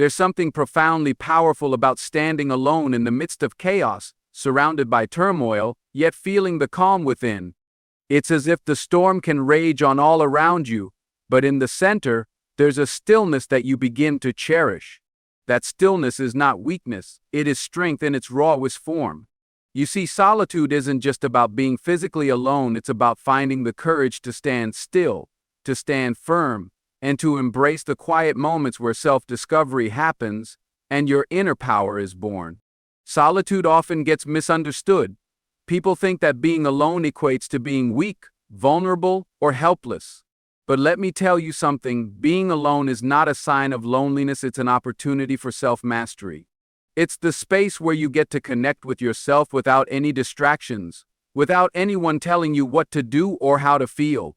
There's something profoundly powerful about standing alone in the midst of chaos, surrounded by turmoil, yet feeling the calm within. It's as if the storm can rage on all around you, but in the center, there's a stillness that you begin to cherish. That stillness is not weakness, it is strength in its rawest form. You see, solitude isn't just about being physically alone, it's about finding the courage to stand still, to stand firm, and to embrace the quiet moments where self-discovery happens and your inner power is born. Solitude often gets misunderstood. People think that being alone equates to being weak, vulnerable, or helpless. But let me tell you something, being alone is not a sign of loneliness, it's an opportunity for self-mastery. It's the space where you get to connect with yourself without any distractions, without anyone telling you what to do or how to feel.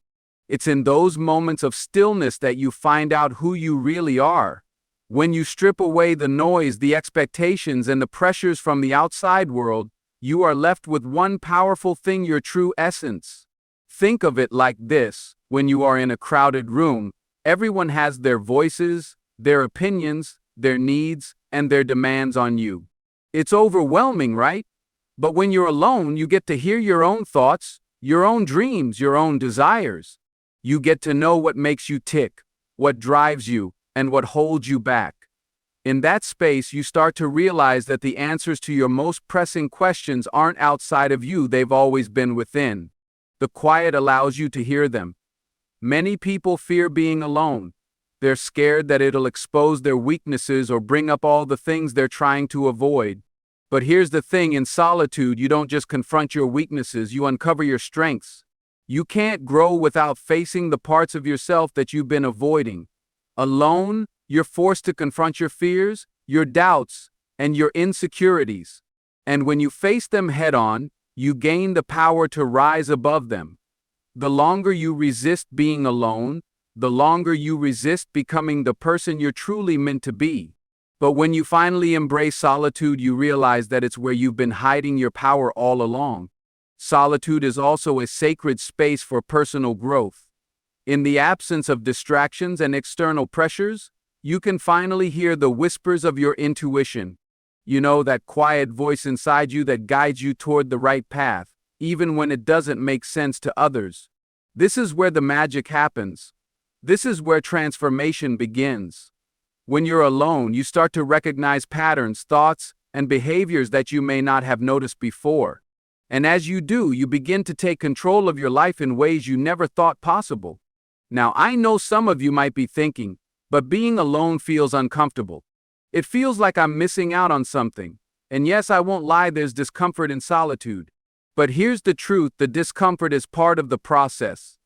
It's in those moments of stillness that you find out who you really are. When you strip away the noise, the expectations, and the pressures from the outside world, you are left with one powerful thing, your true essence. Think of it like this: when you are in a crowded room, everyone has their voices, their opinions, their needs, and their demands on you. It's overwhelming, right? But when you're alone, you get to hear your own thoughts, your own dreams, your own desires. You get to know what makes you tick, what drives you, and what holds you back. In that space, you start to realize that the answers to your most pressing questions aren't outside of you, they've always been within. The quiet allows you to hear them. Many people fear being alone. They're scared that it'll expose their weaknesses or bring up all the things they're trying to avoid. But here's the thing, in solitude, you don't just confront your weaknesses, you uncover your strengths. You can't grow without facing the parts of yourself that you've been avoiding. Alone, you're forced to confront your fears, your doubts, and your insecurities. And when you face them head-on, you gain the power to rise above them. The longer you resist being alone, the longer you resist becoming the person you're truly meant to be. But when you finally embrace solitude, you realize that it's where you've been hiding your power all along. Solitude is also a sacred space for personal growth. In the absence of distractions and external pressures, you can finally hear the whispers of your intuition. You know, that quiet voice inside you that guides you toward the right path, even when it doesn't make sense to others. This is where the magic happens. This is where transformation begins. When you're alone, you start to recognize patterns, thoughts, and behaviors that you may not have noticed before. And as you do, you begin to take control of your life in ways you never thought possible. Now, I know some of you might be thinking, but being alone feels uncomfortable. It feels like I'm missing out on something. And yes, I won't lie, there's discomfort in solitude. But here's the truth, the discomfort is part of the process.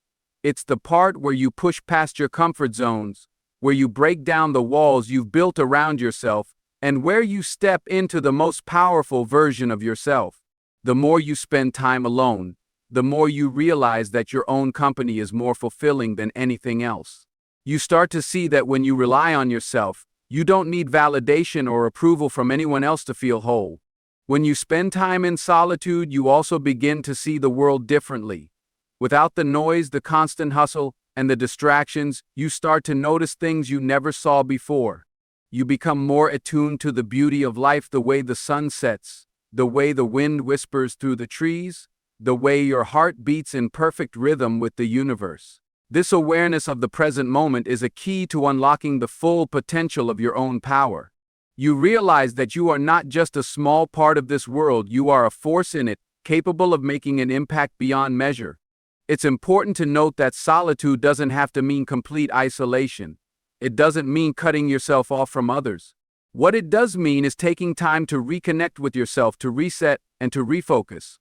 It's the part where you push past your comfort zones, where you break down the walls you've built around yourself, and where you step into the most powerful version of yourself. The more you spend time alone, the more you realize that your own company is more fulfilling than anything else. You start to see that when you rely on yourself, you don't need validation or approval from anyone else to feel whole. When you spend time in solitude, you also begin to see the world differently. Without the noise, the constant hustle, and the distractions, you start to notice things you never saw before. You become more attuned to the beauty of life, the way the sun sets, the way the wind whispers through the trees, the way your heart beats in perfect rhythm with the universe. This awareness of the present moment is a key to unlocking the full potential of your own power. You realize that you are not just a small part of this world, you are a force in it, capable of making an impact beyond measure. It's important to note that solitude doesn't have to mean complete isolation. It doesn't mean cutting yourself off from others. What it does mean is taking time to reconnect with yourself, to reset, and to refocus.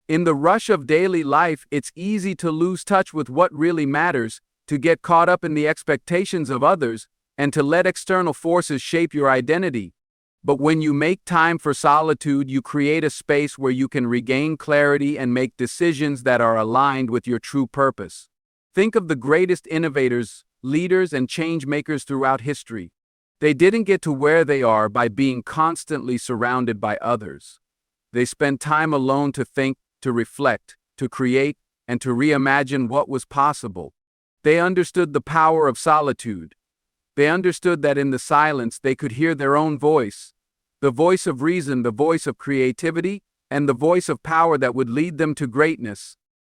In the rush of daily life, it's easy to lose touch with what really matters, to get caught up in the expectations of others, and to let external forces shape your identity. But when you make time for solitude, you create a space where you can regain clarity and make decisions that are aligned with your true purpose. Think of the greatest innovators, leaders, and change makers throughout history. They didn't get to where they are by being constantly surrounded by others. They spent time alone to think, to reflect, to create, and to reimagine what was possible. They understood the power of solitude. They understood that in the silence they could hear their own voice, the voice of reason, the voice of creativity, and the voice of power that would lead them to greatness.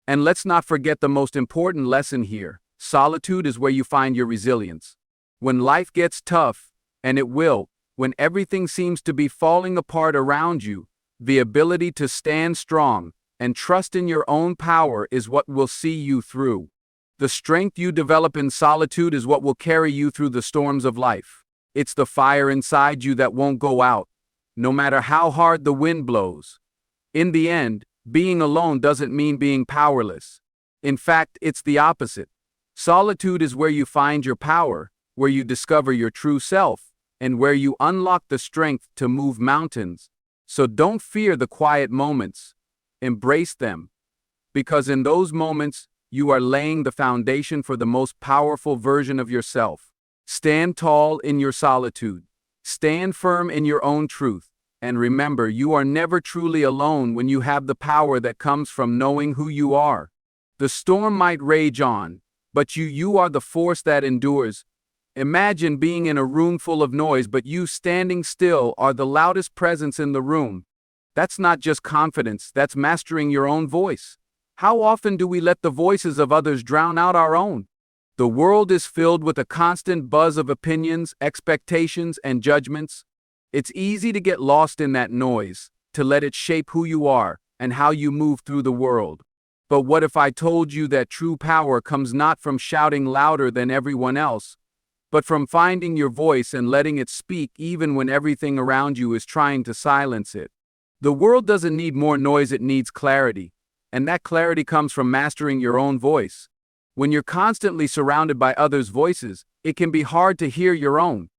And let's not forget the most important lesson here. Solitude is where you find your resilience. When life gets tough, and it will, when everything seems to be falling apart around you, the ability to stand strong and trust in your own power is what will see you through. The strength you develop in solitude is what will carry you through the storms of life. It's the fire inside you that won't go out, no matter how hard the wind blows. In the end, being alone doesn't mean being powerless. In fact, it's the opposite. Solitude is where you find your power, where you discover your true self, and where you unlock the strength to move mountains. So don't fear the quiet moments. Embrace them. Because in those moments, you are laying the foundation for the most powerful version of yourself. Stand tall in your solitude. Stand firm in your own truth. And remember, you are never truly alone when you have the power that comes from knowing who you are. The storm might rage on, but you are the force that endures. Imagine being in a room full of noise, but you standing still are the loudest presence in the room. That's not just confidence, that's mastering your own voice. How often do we let the voices of others drown out our own? The world is filled with a constant buzz of opinions, expectations, and judgments. It's easy to get lost in that noise, to let it shape who you are and how you move through the world. But what if I told you that true power comes not from shouting louder than everyone else, but from finding your voice and letting it speak even when everything around you is trying to silence it? The world doesn't need more noise, it needs clarity. And that clarity comes from mastering your own voice. When you're constantly surrounded by others' voices, it can be hard to hear your own.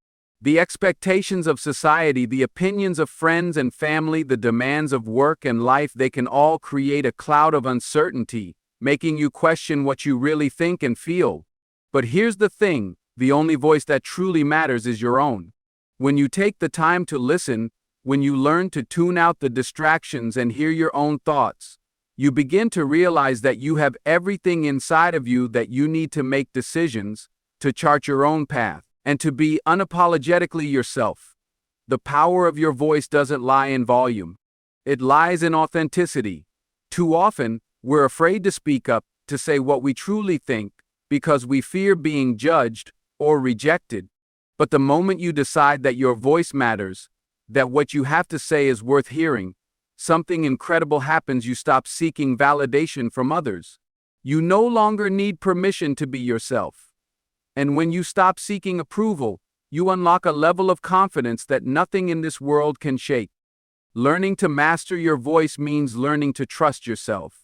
The expectations of society, the opinions of friends and family, the demands of work and life, they can all create a cloud of uncertainty, making you question what you really think and feel. But here's the thing, the only voice that truly matters is your own. When you take the time to listen, when you learn to tune out the distractions and hear your own thoughts, you begin to realize that you have everything inside of you that you need to make decisions, to chart your own path, and to be unapologetically yourself. The power of your voice doesn't lie in volume. It lies in authenticity. Too often, we're afraid to speak up, to say what we truly think, because we fear being judged or rejected. But the moment you decide that your voice matters, that what you have to say is worth hearing, something incredible happens. You stop seeking validation from others. You no longer need permission to be yourself. And when you stop seeking approval, you unlock a level of confidence that nothing in this world can shake. Learning to master your voice means learning to trust yourself.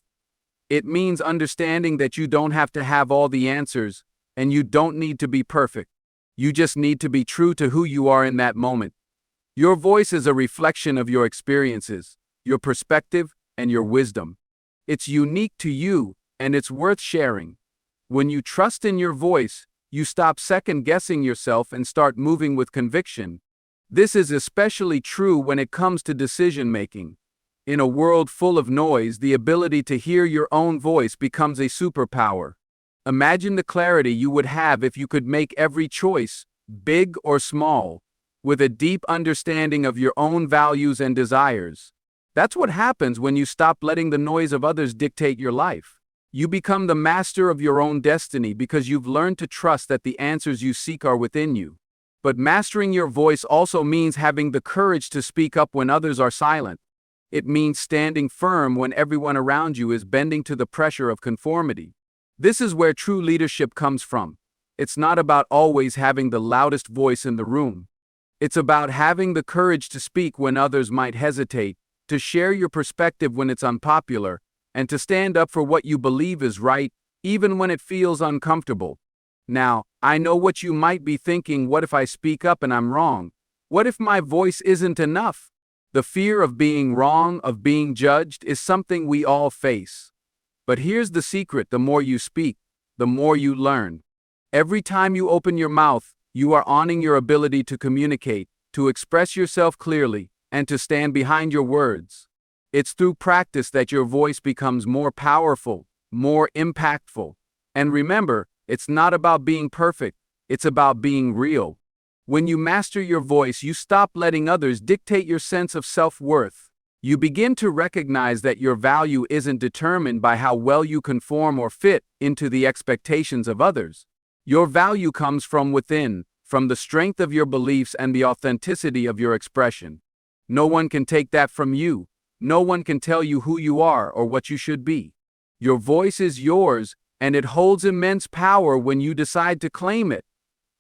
It means understanding that you don't have to have all the answers, and you don't need to be perfect. You just need to be true to who you are in that moment. Your voice is a reflection of your experiences, your perspective, and your wisdom. It's unique to you, and it's worth sharing. When you trust in your voice, you stop second-guessing yourself and start moving with conviction. This is especially true when it comes to decision-making. In a world full of noise, the ability to hear your own voice becomes a superpower. Imagine the clarity you would have if you could make every choice, big or small, with a deep understanding of your own values and desires. That's what happens when you stop letting the noise of others dictate your life. You become the master of your own destiny because you've learned to trust that the answers you seek are within you. But mastering your voice also means having the courage to speak up when others are silent. It means standing firm when everyone around you is bending to the pressure of conformity. This is where true leadership comes from. It's not about always having the loudest voice in the room. It's about having the courage to speak when others might hesitate, to share your perspective when it's unpopular, and to stand up for what you believe is right, even when it feels uncomfortable. Now, I know what you might be thinking: what if I speak up and I'm wrong? What if my voice isn't enough? The fear of being wrong, of being judged, is something we all face. But here's the secret: the more you speak, the more you learn. Every time you open your mouth, you are honoring your ability to communicate, to express yourself clearly, and to stand behind your words. It's through practice that your voice becomes more powerful, more impactful. And remember, it's not about being perfect. It's about being real. When you master your voice, you stop letting others dictate your sense of self-worth. You begin to recognize that your value isn't determined by how well you conform or fit into the expectations of others. Your value comes from within, from the strength of your beliefs and the authenticity of your expression. No one can take that from you. No one can tell you who you are or what you should be. Your voice is yours, and it holds immense power when you decide to claim it.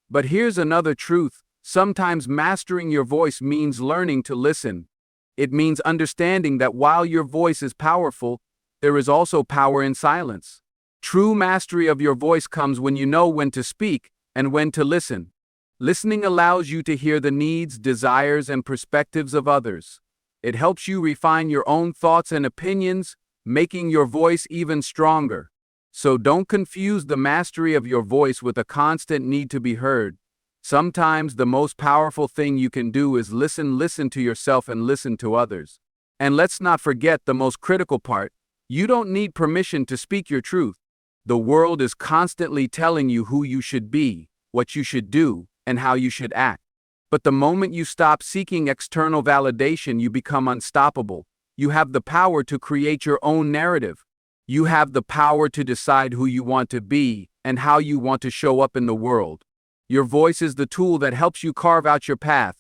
But here's another truth. Sometimes mastering your voice means learning to listen. It means understanding that while your voice is powerful, there is also power in silence. True mastery of your voice comes when you know when to speak and when to listen. Listening allows you to hear the needs, desires, and perspectives of others. It helps you refine your own thoughts and opinions, making your voice even stronger. So don't confuse the mastery of your voice with a constant need to be heard. Sometimes the most powerful thing you can do is listen to yourself and listen to others. And let's not forget the most critical part. You don't need permission to speak your truth. The world is constantly telling you who you should be, what you should do, and how you should act. But the moment you stop seeking external validation, you become unstoppable. You have the power to create your own narrative. You have the power to decide who you want to be and how you want to show up in the world. Your voice is the tool that helps you carve out your path.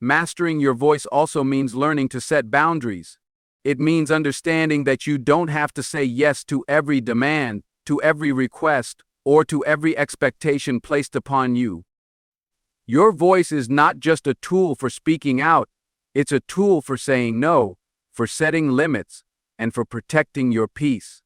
Mastering your voice also means learning to set boundaries. It means understanding that you don't have to say yes to every demand, to every request, or to every expectation placed upon you. Your voice is not just a tool for speaking out, it's a tool for saying no, for setting limits, and for protecting your peace.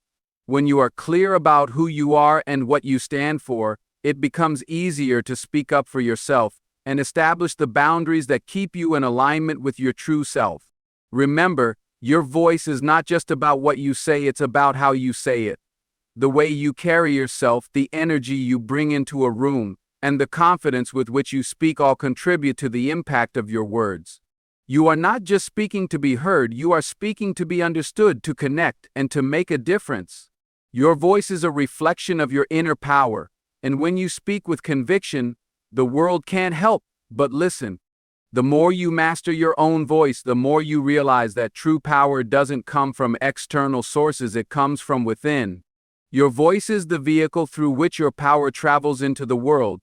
When you are clear about who you are and what you stand for, it becomes easier to speak up for yourself and establish the boundaries that keep you in alignment with your true self. Remember, your voice is not just about what you say, it's about how you say it. The way you carry yourself, the energy you bring into a room, and the confidence with which you speak all contribute to the impact of your words. You are not just speaking to be heard, you are speaking to be understood, to connect, and to make a difference. Your voice is a reflection of your inner power, and when you speak with conviction, the world can't help but listen. The more you master your own voice, the more you realize that true power doesn't come from external sources, it comes from within. Your voice is the vehicle through which your power travels into the world.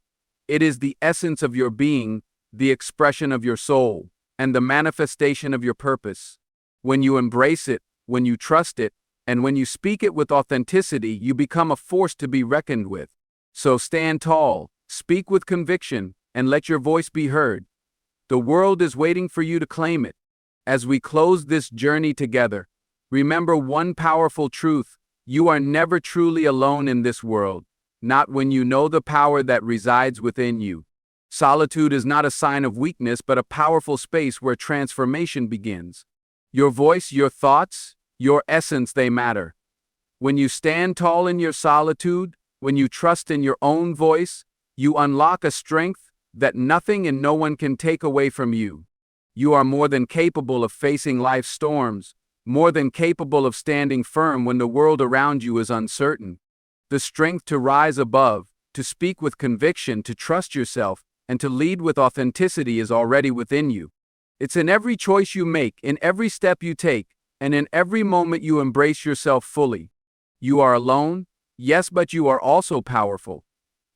It is the essence of your being, the expression of your soul, and the manifestation of your purpose. When you embrace it, when you trust it, and when you speak it with authenticity, you become a force to be reckoned with. So stand tall, speak with conviction, and let your voice be heard. The world is waiting for you to claim it. As we close this journey together, remember one powerful truth: you are never truly alone in this world, not when you know the power that resides within you. Solitude is not a sign of weakness, but a powerful space where transformation begins. Your voice, your thoughts, your essence, they matter. When you stand tall in your solitude, when you trust in your own voice, you unlock a strength that nothing and no one can take away from you. You are more than capable of facing life's storms, more than capable of standing firm when the world around you is uncertain. The strength to rise above, to speak with conviction, to trust yourself, and to lead with authenticity is already within you. It's in every choice you make, in every step you take, and in every moment you embrace yourself fully. You are alone, yes, but you are also powerful.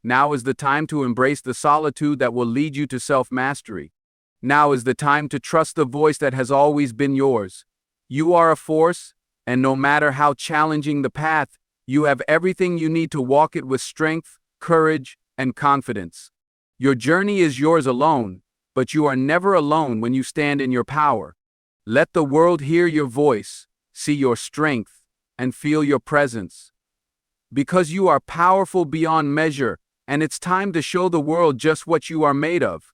Now is the time to embrace the solitude that will lead you to self-mastery. Now is the time to trust the voice that has always been yours. You are a force, and no matter how challenging the path, you have everything you need to walk it with strength, courage, and confidence. Your journey is yours alone, but you are never alone when you stand in your power. Let the world hear your voice, see your strength, and feel your presence. Because you are powerful beyond measure, and it's time to show the world just what you are made of.